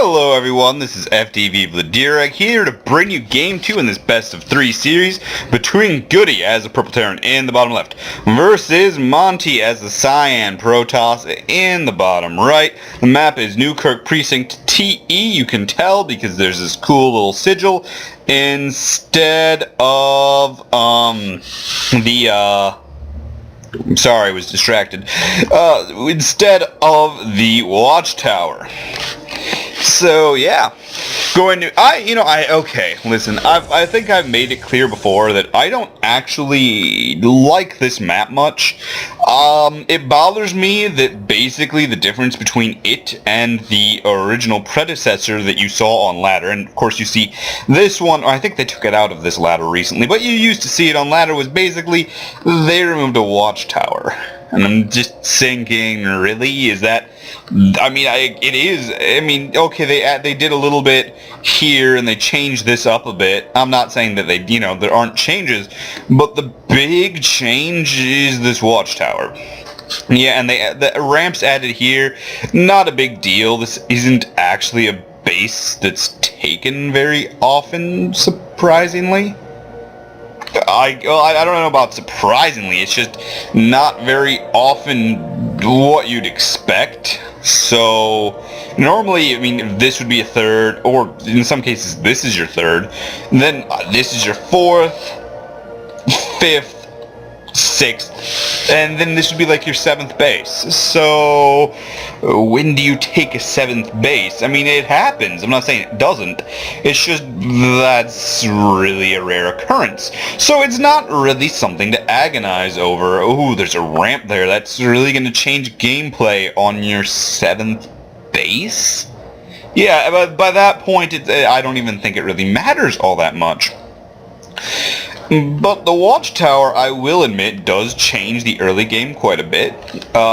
Hello everyone, this is FTV vladerag here to bring you Game 2 in this best of 3 series between Goody as the Purple Terran in the bottom left versus Monty as the Cyan Protoss in the bottom right. The map is Newkirk Precinct TE, you can tell because there's this cool little sigil instead of sorry, I was distracted. Instead of the watchtower. So yeah, okay, listen, I think I've made it clear before that I don't actually like this map much. It bothers me that basically the difference between it and the original predecessor that you saw on ladder, and of course you see this one, or I think they took it out of this ladder recently, but you used to see it on ladder, was basically they removed a watchtower. And I'm just thinking, really? Is that... I mean, it is. I mean, okay, they did a little bit here, and they changed this up a bit. I'm not saying that there aren't changes, but the big change is this watchtower. Yeah, and the ramps added here, not a big deal. This isn't actually a base that's taken very often, surprisingly. I don't know about surprisingly, it's just not very often what you'd expect. So normally, I mean, this would be a third, or in some cases this is your third, and then this is your fourth, fifth, sixth, and then this would be like your seventh base. So when do you take a seventh base? I mean, it happens. I'm not saying it doesn't. It's just that's really a rare occurrence. So it's not really something to agonize over. Oh, there's a ramp there. That's really going to change gameplay on your seventh base? Yeah, but by that point, I don't even think it really matters all that much. But the watchtower, I will admit, does change the early game quite a bit.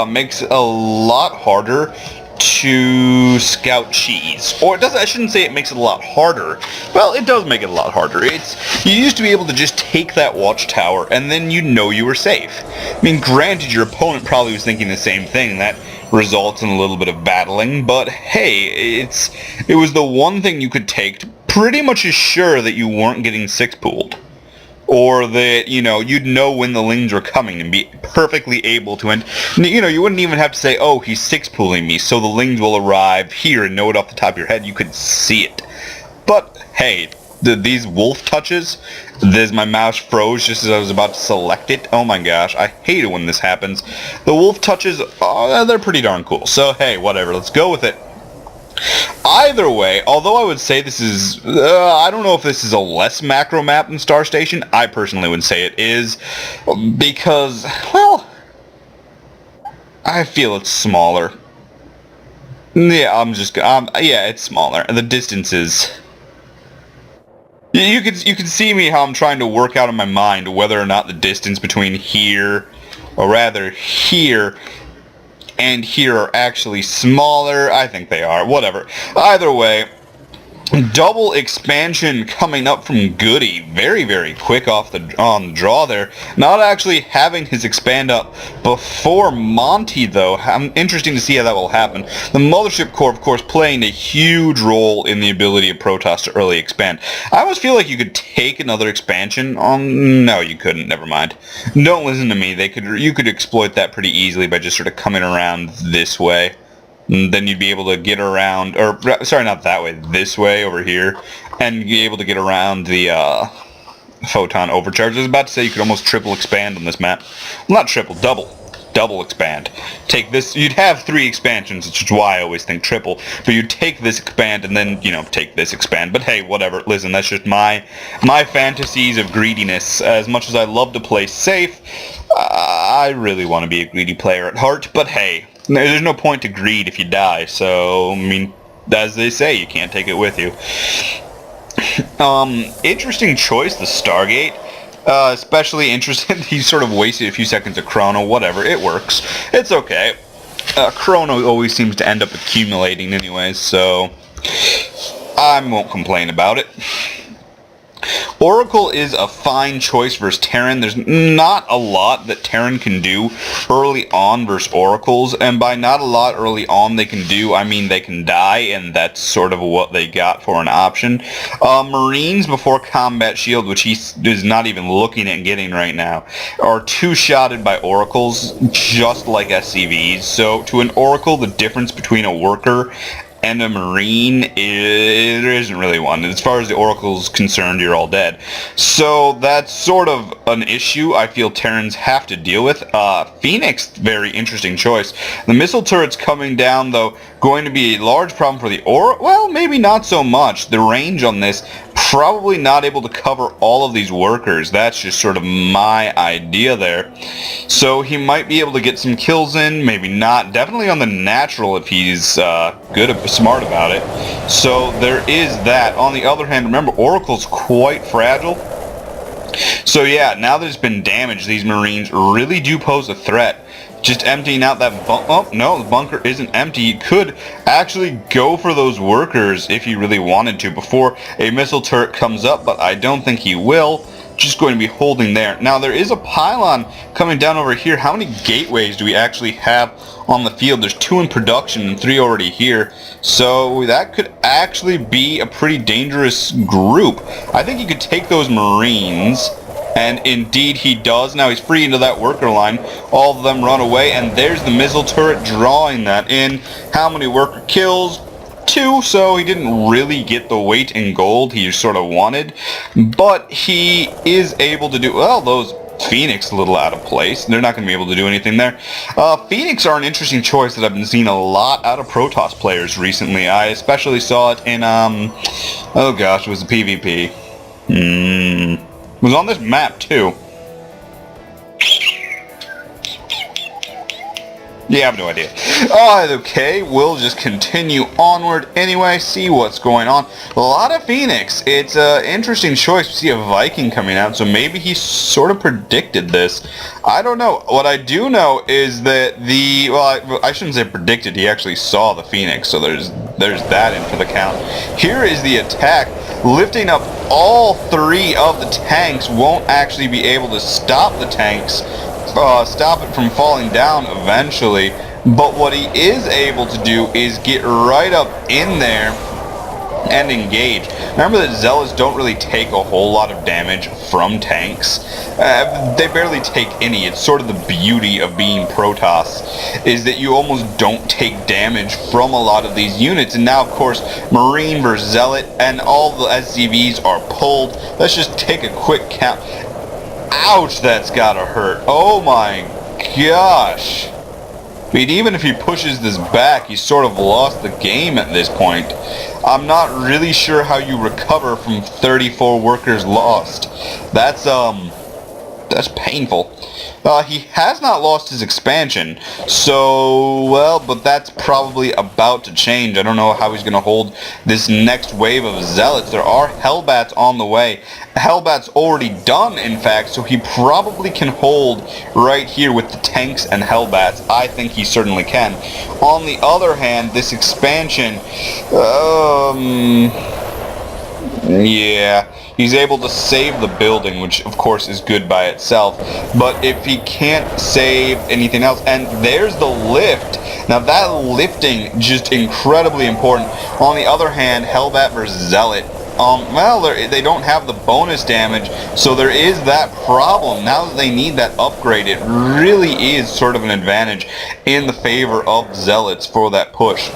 Makes it a lot harder to scout cheese. Or I shouldn't say it makes it a lot harder. Well, it does make it a lot harder. You used to be able to just take that watchtower and then you were safe. I mean, granted, your opponent probably was thinking the same thing. That results in a little bit of battling, but hey, it was the one thing you could take to pretty much assure that you weren't getting six-pooled. Or that, you'd know when the lings were coming and be perfectly able to, and, you wouldn't even have to say, oh, he's six-pooling me, so the lings will arrive here and know it off the top of your head. You could see it. But, hey, these wolf touches, my mouse froze just as I was about to select it. Oh my gosh, I hate it when this happens. The wolf touches, they're pretty darn cool. So, hey, whatever, let's go with it. Either way, although I would say this is, I don't know if this is a less macro map than Star Station. I personally would say it is, because, well, I feel it's smaller. Yeah, yeah, it's smaller. The distances. You can see me how I'm trying to work out in my mind whether or not the distance between here, or rather here, and here are actually smaller. I think they are. Whatever. Either way, double expansion coming up from Goody. Very, very quick on the draw there. Not actually having his expand up before Monty, though. Interesting to see how that will happen. The Mothership Core, of course, playing a huge role in the ability of Protoss to early expand. I almost feel like you could take another expansion on... No, you couldn't. Never mind. Don't listen to me. You could exploit that pretty easily by just sort of coming around this way. And then you'd be able to get around, or sorry, not that way, this way over here, and be able to get around the photon overcharge. I was about to say you could almost triple expand on this map. Well, not triple, double expand. Take this, you'd have 3 expansions, which is why I always think triple, but you'd take this expand and then, take this expand. But hey, whatever, listen, that's just my fantasies of greediness. As much as I love to play safe, I really want to be a greedy player at heart, but hey, there's no point to greed if you die, so, I mean, as they say, you can't take it with you. Interesting choice, the Stargate. Especially interested, he sort of wasted a few seconds of chrono, whatever, it works. It's okay. Chrono always seems to end up accumulating anyways, so I won't complain about it. Oracle is a fine choice versus Terran. There's not a lot that Terran can do early on versus Oracles, and by not a lot early on they can do, I mean they can die, and that's sort of what they got for an option. Marines before Combat Shield, which he is not even looking at getting right now, are two-shotted by Oracles, just like SCVs. So to an Oracle, the difference between a worker and a Marine, there isn't really one. As far as the Oracle's concerned, you're all dead. So that's sort of an issue I feel Terrans have to deal with. Phoenix, very interesting choice. The missile turret's coming down, though, going to be a large problem for the well, maybe not so much. The range on this, probably not able to cover all of these workers. That's just sort of my idea there. So he might be able to get some kills in, maybe not. Definitely on the natural if he's smart about it. So there is that. On the other hand, remember, Oracle's quite fragile. So yeah, now that it's been damaged, these Marines really do pose a threat. Just emptying out that oh, no, the bunker isn't empty. You could actually go for those workers if you really wanted to before a missile turret comes up, but I don't think he will. Just going to be holding there. Now, there is a pylon coming down over here. How many gateways do we actually have on the field? There's 2 in production and 3 already here. So that could actually be a pretty dangerous group. I think you could take those Marines, and indeed he does. Now he's free into that worker line. All of them run away, and there's the missile turret drawing that in. How many worker kills? 2, so he didn't really get the weight in gold he sort of wanted, but he is able to do, well, those Phoenix a little out of place. They're not going to be able to do anything there. Phoenix are an interesting choice that I've been seeing a lot out of Protoss players recently. I especially saw it in, oh gosh, it was the PvP. It was on this map too. Yeah, I have no idea. Okay, we'll just continue onward anyway, see what's going on. A lot of Phoenix. It's an interesting choice to see a Viking coming out, so maybe he sort of predicted this. I don't know. What I do know is that well, I shouldn't say predicted, he actually saw the Phoenix, so there's that in for the count. Here is the attack. Lifting up all 3 of the tanks won't actually be able to stop the tanks. Stop it from falling down eventually, but what he is able to do is get right up in there and engage. Remember that Zealots don't really take a whole lot of damage from tanks. They barely take any. It's sort of the beauty of being Protoss, is that you almost don't take damage from a lot of these units. And now, of course, Marine versus Zealot, and all the SCVs are pulled. Let's just take a quick count. Ouch, that's gotta hurt. Oh my gosh. I mean, even if he pushes this back, he's sort of lost the game at this point. I'm not really sure how you recover from 34 workers lost. That's painful. He has not lost his expansion, so, well, but that's probably about to change. I don't know how he's going to hold this next wave of Zealots. There are Hellbats on the way. Hellbat's already done, in fact, so he probably can hold right here with the tanks and Hellbats. I think he certainly can. On the other hand, this expansion, yeah, he's able to save the building, which of course is good by itself, but if he can't save anything else, and there's the lift. Now that lifting, just incredibly important. On the other hand, Hellbat versus Zealot, well, they don't have the bonus damage, so there is that problem. Now that they need that upgrade, it really is sort of an advantage in the favor of Zealots for that push.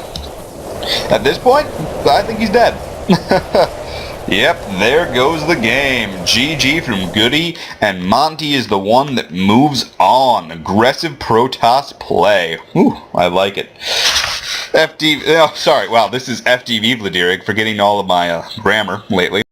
At this point, I think he's dead. Yep, there goes the game. GG from Goody, and Monty is the one that moves on. Aggressive Protoss play. Ooh, I like it. FD, oh, sorry, wow, this is FDV vladerag, forgetting all of my grammar lately.